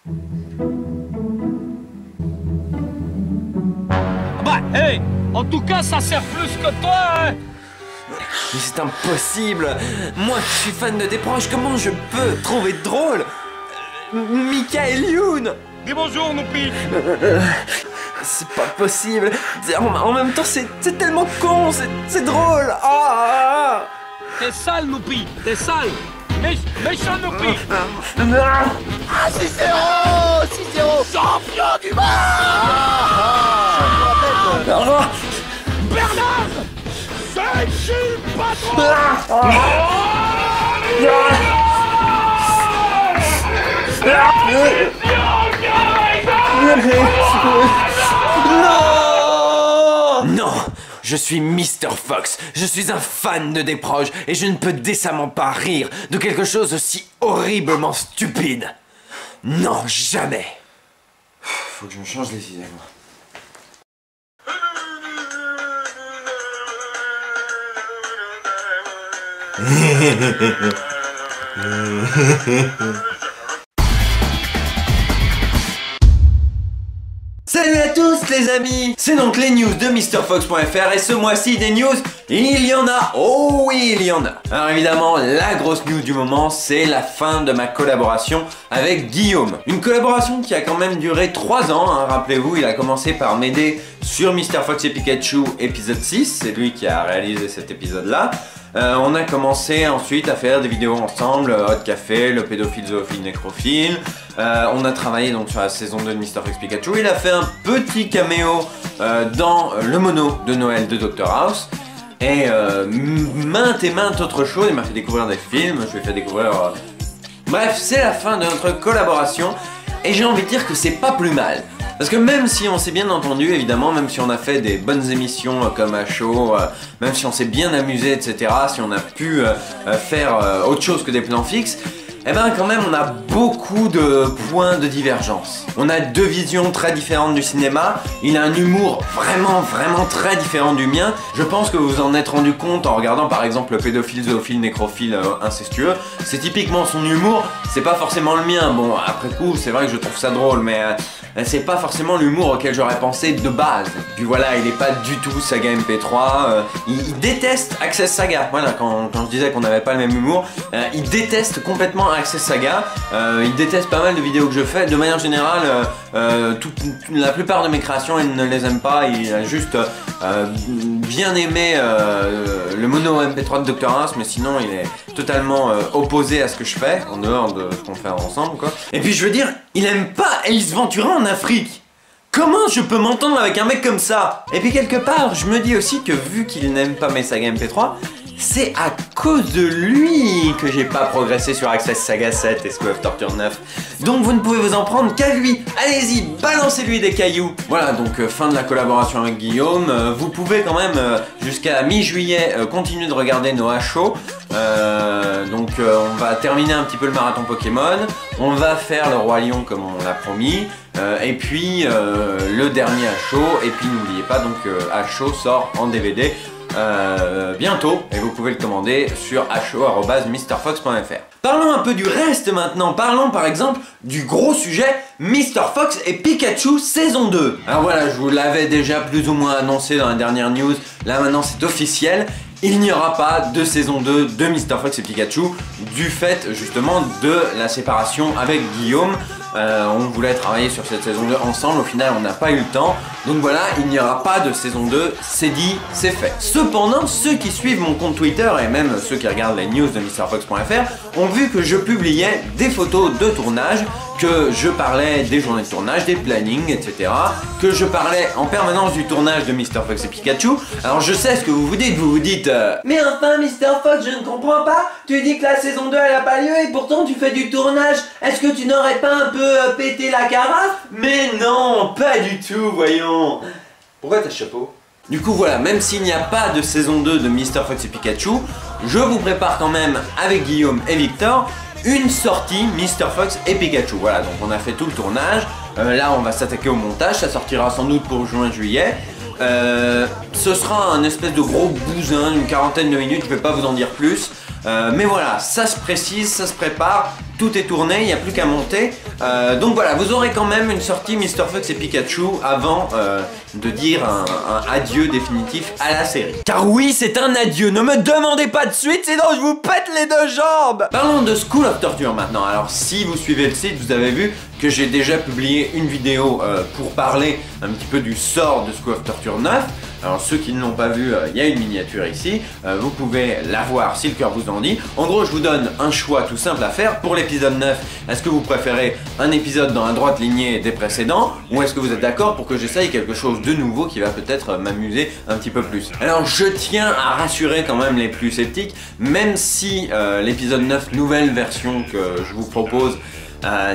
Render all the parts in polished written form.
Bah, hey, en tout cas, ça sert plus que toi, hein. Mais c'est impossible. Moi qui suis fan de tes proches, comment je peux trouver drôle Mika et Youn? Dis bonjour, Noupi. C'est pas possible. En même temps, c'est tellement con, c'est drôle. Ah. T'es sale, Noupi, t'es sale. Méchant, Noupi. Ah, 6-0 champion du monde. Bernard, je suis patron. Non, je suis Mr. Fox, je suis un fan de Desproges et je ne peux décemment pas rire de quelque chose aussi horriblement stupide. Non, jamais. Faut que je me change les idées, moi. Salut à tous les amis! C'est donc les news de MrFox.fr et ce mois-ci des news, il y en a! Oh oui, il y en a! Alors évidemment, la grosse news du moment, c'est la fin de ma collaboration avec Guillaume. Une collaboration qui a quand même duré 3 ans, hein, rappelez-vous, il a commencé par m'aider sur Mr. Fox et Pikachu épisode 6, c'est lui qui a réalisé cet épisode-là. On a commencé ensuite à faire des vidéos ensemble, Hot Café, le pédophile, zoophile, nécrophile. On a travaillé donc sur la saison 2 de Mr. Fox Pikachu. Il a fait un petit caméo dans le mono de Noël de Dr House. Et maintes et maintes autres choses. Il m'a fait découvrir des films, je lui ai fait découvrir... Bref, c'est la fin de notre collaboration. Et j'ai envie de dire que c'est pas plus mal. Parce que même si on s'est bien entendu, évidemment, même si on a fait des bonnes émissions comme à chaud, même si on s'est bien amusé, etc., si on a pu faire autre chose que des plans fixes, eh ben quand même on a beaucoup de points de divergence. On a deux visions très différentes du cinéma, il a un humour vraiment très différent du mien. Je pense que vous vous en êtes rendu compte en regardant par exemple le pédophile, zoophile, nécrophile, incestueux. C'est typiquement son humour, c'est pas forcément le mien. Bon, après coup, c'est vrai que je trouve ça drôle, mais c'est pas forcément l'humour auquel j'aurais pensé de base. Puis voilà, il est pas du tout saga MP3, il déteste Access Saga. Voilà, quand je disais qu'on n'avait pas le même humour, il déteste complètement Access Saga, il déteste pas mal de vidéos que je fais. De manière générale, la plupart de mes créations, il ne les aime pas. Il a juste bien aimé le mono MP3 de Dr House, mais sinon il est totalement opposé à ce que je fais, en dehors de ce qu'on fait ensemble, quoi. Et puis je veux dire, il aime pas Ace Ventura en Afrique. Comment je peux m'entendre avec un mec comme ça? Et puis quelque part, je me dis aussi que vu qu'il n'aime pas mes sagas MP3, c'est à cause de lui que j'ai pas progressé sur Access Saga 7 et School of Torture 9. Donc vous ne pouvez vous en prendre qu'à lui. Allez-y, balancez-lui des cailloux. Voilà, donc fin de la collaboration avec Guillaume. Vous pouvez quand même, jusqu'à mi-juillet, continuer de regarder nos shows. Donc on va terminer un petit peu le marathon Pokémon. On va faire le Roi Lion comme on l'a promis. Et puis le dernier show. Et puis n'oubliez pas, donc show sort en DVD. Bientôt, et vous pouvez le commander sur ho@mrfox.fr. Parlons un peu du reste maintenant, parlons par exemple du gros sujet Mr. Fox et Pikachu saison 2. Alors voilà, je vous l'avais déjà plus ou moins annoncé dans la dernière news, là maintenant c'est officiel. Il n'y aura pas de saison 2 de Mr. Fox et Pikachu du fait justement de la séparation avec Guillaume. On voulait travailler sur cette saison 2 ensemble, au final on n'a pas eu le temps. Donc voilà, il n'y aura pas de saison 2, c'est dit, c'est fait. Cependant, ceux qui suivent mon compte Twitter et même ceux qui regardent les news de MrFox.fr ont vu que je publiais des photos de tournage, que je parlais des journées de tournage, des plannings, etc. Que je parlais en permanence du tournage de Mr. Fox et Pikachu. Alors je sais ce que vous vous dites mais enfin Mr. Fox, je ne comprends pas, tu dis que la saison 2 elle a pas lieu et pourtant tu fais du tournage, est-ce que tu n'aurais pas un peu pété la carafe? Mais non, pas du tout, voyons. Pourquoi t'as ce chapeau? Du coup voilà, même s'il n'y a pas de saison 2 de Mr. Fox et Pikachu, je vous prépare quand même avec Guillaume et Victor une sortie Mr. Fox et Pikachu. Voilà, donc on a fait tout le tournage, là on va s'attaquer au montage, ça sortira sans doute pour juin-juillet. Ce sera un espèce de gros bousin, une quarantaine de minutes, je vais pas vous en dire plus. Mais voilà, ça se précise, ça se prépare tout est tourné, il n'y a plus qu'à monter. Donc voilà, vous aurez quand même une sortie Mr. Fox et Pikachu avant de dire un adieu définitif à la série. Car oui, c'est un adieu, ne me demandez pas de suite, sinon je vous pète les deux jambes. Parlons de School of Torture maintenant. Alors si vous suivez le site, vous avez vu que j'ai déjà publié une vidéo pour parler un petit peu du sort de School of Torture 9. Alors ceux qui ne l'ont pas vu, il y a une miniature ici, vous pouvez la voir si le cœur vous en dit. En gros, je vous donne un choix tout simple à faire pour l'épisode 9. Est-ce que vous préférez un épisode dans la droite lignée des précédents, ou est-ce que vous êtes d'accord pour que j'essaye quelque chose de nouveau qui va peut-être m'amuser un petit peu plus? Alors je tiens à rassurer quand même les plus sceptiques, même si l'épisode 9, nouvelle version que je vous propose,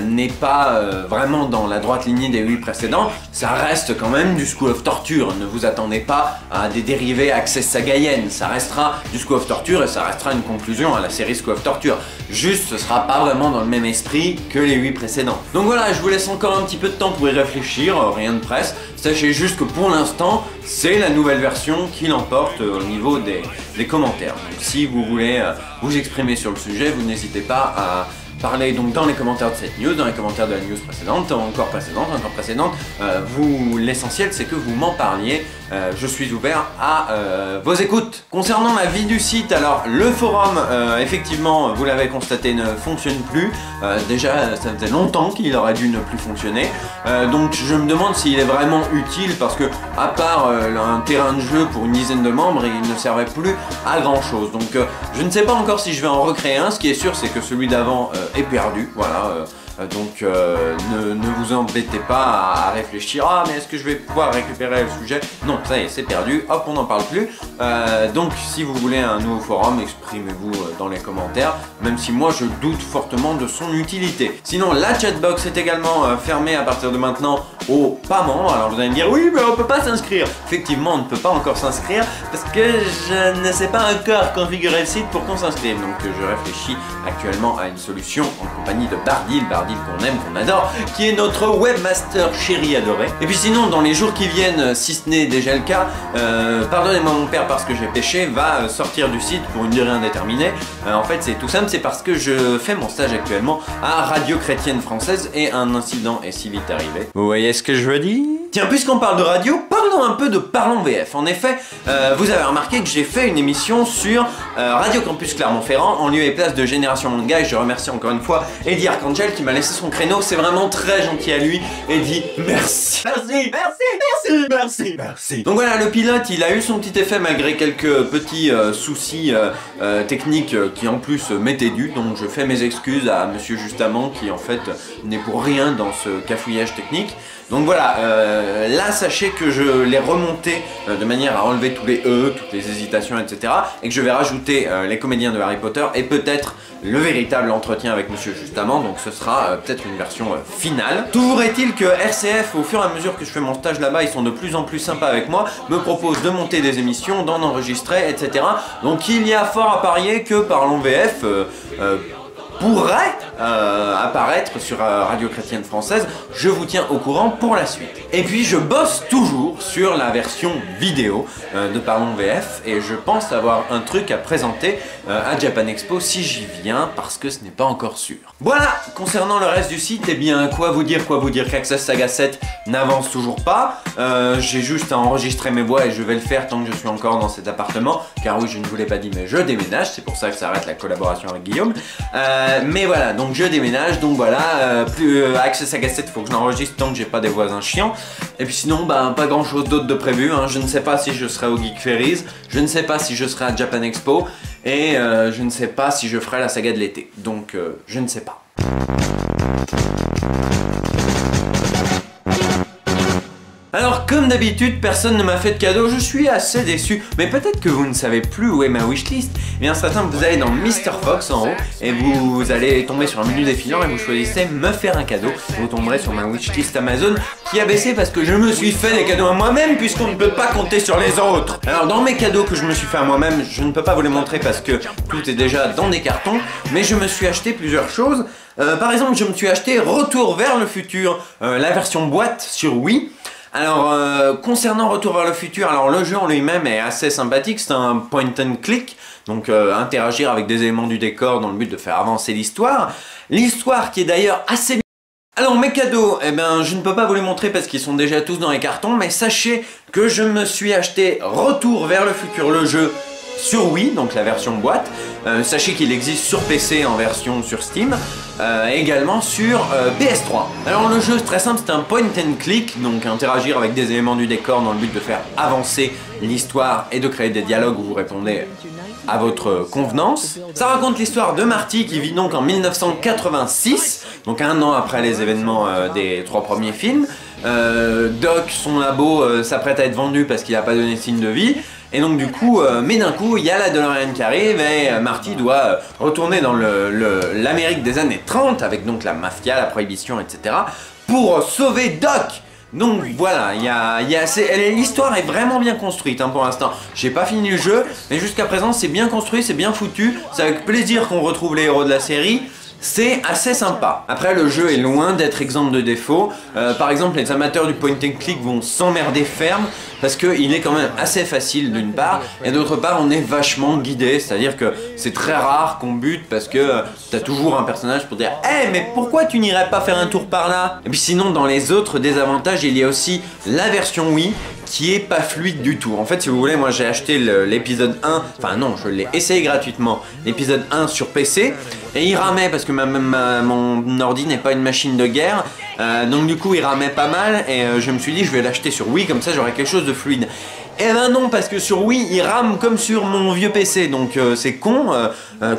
n'est pas vraiment dans la droite lignée des 8 précédents, ça reste quand même du School of Torture. Ne vous attendez pas à des dérivés Access Sagaïenne, ça restera du School of Torture et ça restera une conclusion à la série School of Torture. Juste, ce sera pas vraiment dans le même esprit que les 8 précédents. Donc voilà, je vous laisse encore un petit peu de temps pour y réfléchir, rien de presse. Sachez juste que pour l'instant, c'est la nouvelle version qui l'emporte au niveau des commentaires. Donc si vous voulez vous exprimer sur le sujet, vous n'hésitez pas à parlez donc dans les commentaires de cette news, dans les commentaires de la news précédente, encore précédente, l'essentiel c'est que vous m'en parliez, je suis ouvert à vos écoutes. Concernant la vie du site, alors le forum, effectivement, vous l'avez constaté, ne fonctionne plus, déjà ça faisait longtemps qu'il aurait dû ne plus fonctionner, donc je me demande s'il est vraiment utile parce que à part un terrain de jeu pour une dizaine de membres, il ne servait plus à grand chose, donc je ne sais pas encore si je vais en recréer un. Ce qui est sûr c'est que celui d'avant est perdu, voilà, donc ne vous embêtez pas à réfléchir, ah mais est-ce que je vais pouvoir récupérer le sujet? Non, ça y est, c'est perdu, hop, on n'en parle plus. Donc si vous voulez un nouveau forum, exprimez-vous dans les commentaires, même si moi je doute fortement de son utilité. Sinon la chatbox est également fermée à partir de maintenant aux pas membres. Alors vous allez me dire, oui mais on peut pas s'inscrire. Effectivement, on ne peut pas encore s'inscrire parce que je ne sais pas encore configurer le site pour qu'on s'inscrive, donc je réfléchis actuellement à une solution en compagnie de Bardil qu'on aime, qu'on adore, qui est notre webmaster chéri adoré. Et puis sinon, dans les jours qui viennent, si ce n'est déjà le cas, pardonnez-moi mon père parce que j'ai péché, va sortir du site pour une durée indéterminée. En fait, c'est tout simple, c'est parce que je fais mon stage actuellement à Radio Chrétienne Française et un incident est si vite arrivé. Vous voyez ce que je veux dire? Tiens, puisqu'on parle de radio, parlons un peu de Parlons VF. En effet, vous avez remarqué que j'ai fait une émission sur Radio Campus Clermont-Ferrand en lieu et place de Génération Manga, et je remercie encore une fois Eddie Arcangel qui m'a laissé son créneau, c'est vraiment très gentil à lui. Eddie, merci. Merci. Donc voilà, le pilote, il a eu son petit effet malgré quelques petits soucis techniques qui en plus m'étaient dus, donc je fais mes excuses à Monsieur Justamont qui en fait n'est pour rien dans ce cafouillage technique. Donc voilà, là sachez que je l'ai remonté de manière à enlever tous les E, toutes les hésitations, etc. Et que je vais rajouter les comédiens de Harry Potter et peut-être le véritable entretien avec Monsieur Justamont, donc ce sera peut-être une version finale. Toujours est-il que RCF, au fur et à mesure que je fais mon stage là-bas, ils sont de plus en plus sympas avec moi, me proposent de monter des émissions, d'en enregistrer, etc. Donc il y a fort à parier que Parlons VF pourrait apparaître sur Radio Chrétienne Française. Je vous tiens au courant pour la suite. Et puis je bosse toujours sur la version vidéo de Parlons VF et je pense avoir un truc à présenter à Japan Expo si j'y viens, parce que ce n'est pas encore sûr. Voilà, concernant le reste du site, eh bien quoi vous dire qu'Access Saga 7 n'avance toujours pas. J'ai juste à enregistrer mes voix et je vais le faire tant que je suis encore dans cet appartement, car oui, je ne vous l'ai pas dit mais je déménage, c'est pour ça que ça arrête la collaboration avec Guillaume. Mais voilà, donc je déménage, donc voilà, Access Saga 7, il faut que je l'enregistre tant que j'ai pas des voisins chiants. Et puis sinon, bah, pas grand chose d'autre de prévu, hein. Je ne sais pas si je serai au Geek Ferries, je ne sais pas si je serai à Japan Expo, et je ne sais pas si je ferai la saga de l'été, donc je ne sais pas. Alors comme d'habitude, personne ne m'a fait de cadeau, je suis assez déçu, mais peut-être que vous ne savez plus où est ma wishlist. Eh bien c'est simple, vous allez dans Mr. Fox en haut, et vous allez tomber sur un menu défilant et vous choisissez me faire un cadeau. Vous tomberez sur ma wishlist Amazon qui a baissé parce que je me suis fait des cadeaux à moi-même, puisqu'on ne peut pas compter sur les autres. Alors dans mes cadeaux que je me suis fait à moi-même, je ne peux pas vous les montrer parce que tout est déjà dans des cartons, mais je me suis acheté plusieurs choses. Par exemple, je me suis acheté Retour vers le futur, la version boîte sur Wii, Alors, concernant Retour vers le futur, alors le jeu en lui-même est assez sympathique, c'est un point and click, donc interagir avec des éléments du décor dans le but de faire avancer l'histoire. L'histoire qui est d'ailleurs assez bien. Alors mes cadeaux, eh ben je ne peux pas vous les montrer parce qu'ils sont déjà tous dans les cartons, mais sachez que je me suis acheté Retour vers le futur, le jeu sur Wii, donc la version boîte. Sachez qu'il existe sur PC en version sur Steam, également sur PS3. Alors le jeu c'est très simple, c'est un point and click, donc interagir avec des éléments du décor dans le but de faire avancer l'histoire et de créer des dialogues où vous répondez à votre convenance. Ça raconte l'histoire de Marty qui vit donc en 1986, donc un an après les événements des 3 premiers films. Doc, son labo, s'apprête à être vendu parce qu'il n'a pas donné signe de vie. Et donc du coup, mais d'un coup, il y a la DeLorean qui arrive et Marty doit retourner dans l'Amérique des années 30 avec donc la mafia, la prohibition, etc. pour sauver Doc. Donc voilà, l'histoire est vraiment bien construite hein, pour l'instant. J'ai pas fini le jeu, mais jusqu'à présent c'est bien construit, c'est bien foutu. C'est avec plaisir qu'on retrouve les héros de la série. C'est assez sympa. Après, le jeu est loin d'être exempt de défauts. Par exemple, les amateurs du point and click vont s'emmerder ferme parce qu'il est quand même assez facile d'une part, et d'autre part, on est vachement guidé. C'est-à-dire que c'est très rare qu'on bute parce que t'as toujours un personnage pour dire « Hey, mais pourquoi tu n'irais pas faire un tour par là ?» Et puis sinon, dans les autres désavantages, il y a aussi la version Wii qui est pas fluide du tout. En fait, si vous voulez, moi j'ai acheté l'épisode 1, enfin non, je l'ai essayé gratuitement, l'épisode 1 sur PC, et il ramait parce que mon ordi n'est pas une machine de guerre, donc du coup il ramait pas mal, et je me suis dit je vais l'acheter sur Wii, comme ça j'aurai quelque chose de fluide. Eh ben non, parce que sur Wii, il rame comme sur mon vieux PC, donc c'est con,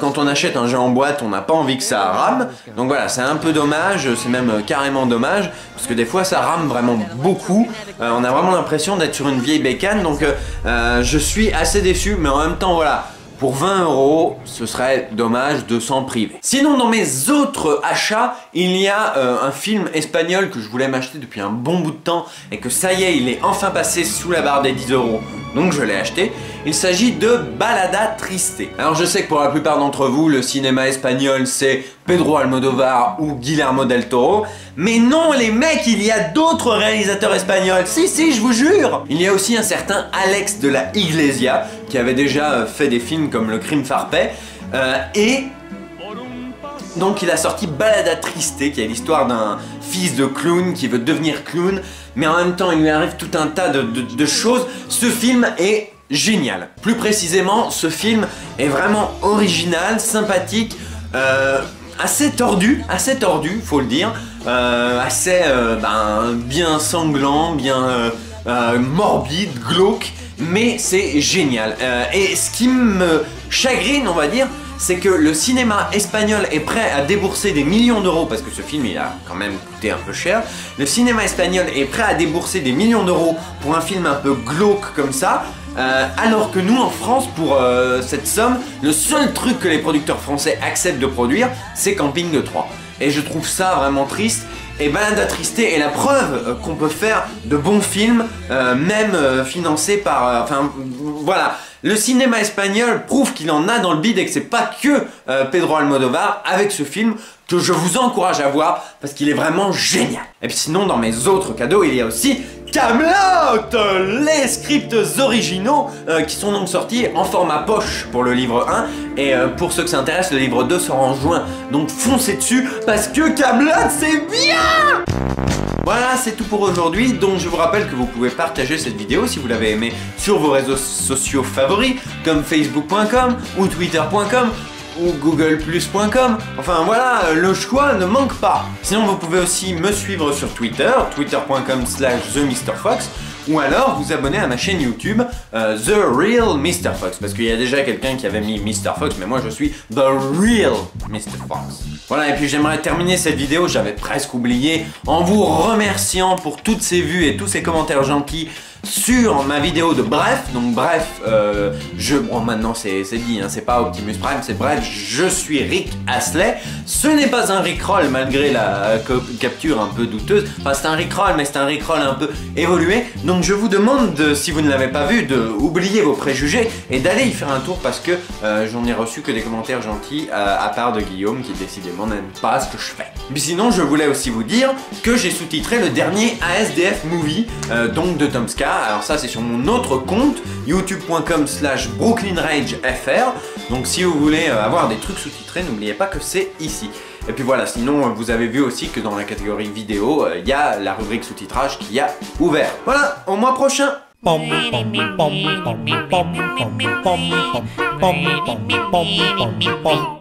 quand on achète un jeu en boîte, on n'a pas envie que ça rame, donc voilà, c'est un peu dommage, c'est même carrément dommage, parce que des fois ça rame vraiment beaucoup, on a vraiment l'impression d'être sur une vieille bécane, donc je suis assez déçu, mais en même temps, voilà, pour 20 €, ce serait dommage de s'en priver. Sinon, dans mes autres achats, il y a un film espagnol que je voulais m'acheter depuis un bon bout de temps et que ça y est, il est enfin passé sous la barre des 10 €. Donc je l'ai acheté. Il s'agit de Balada Triste. Alors je sais que pour la plupart d'entre vous, le cinéma espagnol c'est Pedro Almodóvar ou Guillermo del Toro. Mais non les mecs, il y a d'autres réalisateurs espagnols. Si, je vous jure. Il y a aussi un certain Alex de la Iglesia qui avait déjà fait des films comme Le Crime Parfait. Et donc il a sorti Balada Triste, qui est l'histoire d'un fils de clown qui veut devenir clown, mais en même temps il lui arrive tout un tas de choses. Ce film est génial. Plus précisément, ce film est vraiment original, sympathique, assez tordu, faut le dire, assez bien sanglant, bien morbide, glauque, mais c'est génial. Et ce qui me chagrine, on va dire, c'est que le cinéma espagnol est prêt à débourser des millions d'euros, parce que ce film il a quand même coûté un peu cher. Le cinéma espagnol est prêt à débourser des millions d'euros pour un film un peu glauque comme ça, alors que nous en France, pour cette somme, le seul truc que les producteurs français acceptent de produire, c'est Camping 3. Et je trouve ça vraiment triste. Et Balada Triste est la preuve qu'on peut faire de bons films, même financés par... enfin, voilà. Le cinéma espagnol prouve qu'il en a dans le bide et que c'est pas que Pedro Almodóvar avec ce film que je vous encourage à voir parce qu'il est vraiment génial. Et puis sinon, dans mes autres cadeaux, il y a aussi Kaamelott, les scripts originaux qui sont donc sortis en format poche pour le livre 1 et pour ceux que ça intéresse, le livre 2 sort en juin, donc foncez dessus parce que Kaamelott c'est bien. Voilà, c'est tout pour aujourd'hui, donc je vous rappelle que vous pouvez partager cette vidéo si vous l'avez aimée sur vos réseaux sociaux favoris comme facebook.com ou twitter.com ou googleplus.com, enfin voilà, le choix ne manque pas. Sinon vous pouvez aussi me suivre sur Twitter, twitter.com/TheMrFox, ou alors vous abonner à ma chaîne YouTube The Real Mr. Fox, parce qu'il y a déjà quelqu'un qui avait mis Mr. Fox, mais moi je suis The Real Mr. Fox. Voilà, et puis j'aimerais terminer cette vidéo, j'avais presque oublié, en vous remerciant pour toutes ces vues et tous ces commentaires gentils sur ma vidéo de Bref. Donc Bref, bon maintenant c'est dit, hein, c'est pas Optimus Prime, c'est Bref, je suis Rick Astley. Ce n'est pas un Rickroll malgré la capture un peu douteuse. Enfin c'est un Rickroll, mais c'est un Rickroll un peu évolué. Donc je vous demande, si vous ne l'avez pas vu, de oublier vos préjugés et d'aller y faire un tour parce que j'en ai reçu que des commentaires gentils à part de Guillaume qui décidément n'aime pas ce que je fais. Mais sinon je voulais aussi vous dire que j'ai sous-titré le dernier ASDF Movie donc de Tomska. Alors ça c'est sur mon autre compte youtube.com/BrooklynRageFR. Donc si vous voulez avoir des trucs sous-titrés, n'oubliez pas que c'est ici. Et puis voilà, sinon vous avez vu aussi que dans la catégorie vidéo, il y a la rubrique sous-titrage qui a ouvert. Voilà, au mois prochain. Pom pom pom pom pom pom pom pom pom pom pom pom pom.